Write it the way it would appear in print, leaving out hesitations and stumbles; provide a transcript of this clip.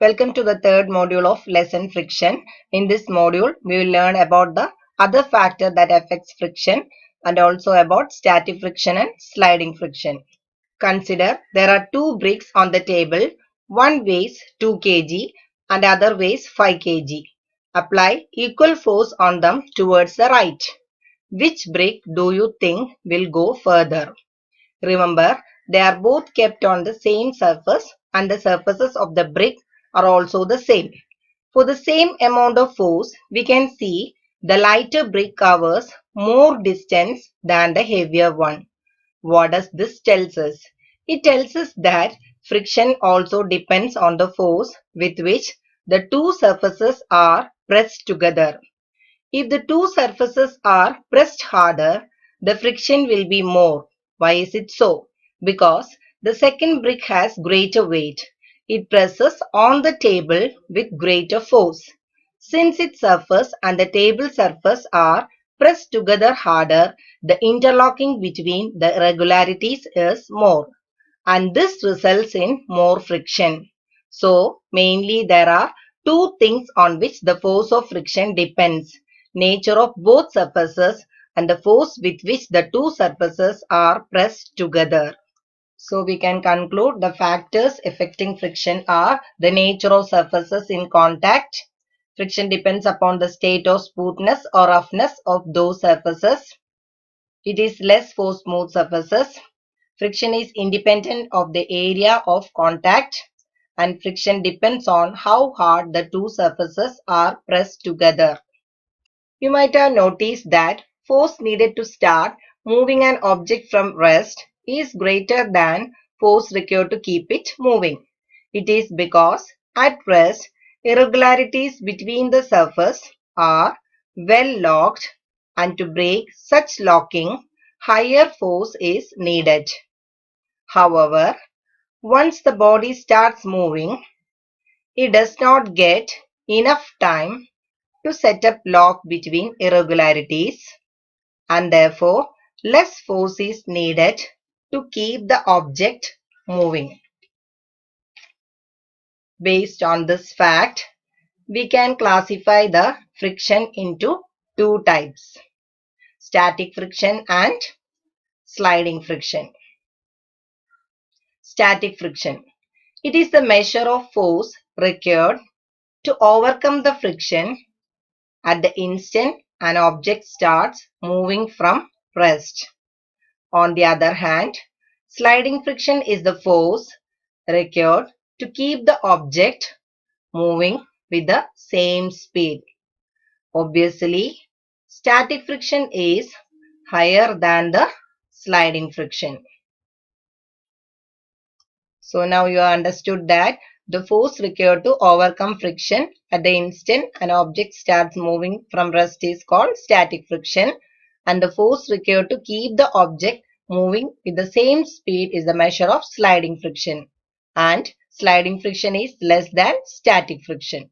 Welcome to the third module of lesson friction. In this module, we will learn about the other factor that affects friction and also about static friction and sliding friction. Consider there are two bricks on the table. One weighs 2 kg and other weighs 5 kg. Apply equal force on them towards the right. Which brick do you think will go further? Remember, they are both kept on the same surface and the surfaces of the brick are also the same. For the same amount of force, we can see the lighter brick covers more distance than the heavier one. What does this tells us? It tells us that friction also depends on the force with which the two surfaces are pressed together. If the two surfaces are pressed harder, the friction will be more. Why is it so? Because the second brick has greater weight. It presses on the table with greater force. Since its surface and the table surface are pressed together harder, the interlocking between the irregularities is more. And this results in more friction. So, mainly there are two things on which the force of friction depends: nature of both surfaces and the force with which the two surfaces are pressed together. So we can conclude the factors affecting friction are the nature of surfaces in contact. Friction depends upon the state of smoothness or roughness of those surfaces. It is less for smooth surfaces. Friction is independent of the area of contact, and friction depends on how hard the two surfaces are pressed together. You might have noticed that force needed to start moving an object from rest is greater than force required to keep it moving. It is because at rest, irregularities between the surface are well locked, and to break such locking, higher force is needed. However, once the body starts moving, it does not get enough time to set up lock between irregularities, and therefore less force is needed to keep the object moving. Based on this fact, we can classify the friction into two types: static friction and sliding friction. Static friction. It is the measure of force required to overcome the friction at the instant an object starts moving from rest. On the other hand, sliding friction is the force required to keep the object moving with the same speed. Obviously, static friction is higher than the sliding friction. So now you have understood that the force required to overcome friction at the instant an object starts moving from rest is called static friction, and the force required to keep the object moving with the same speed is the measure of sliding friction, and sliding friction is less than static friction.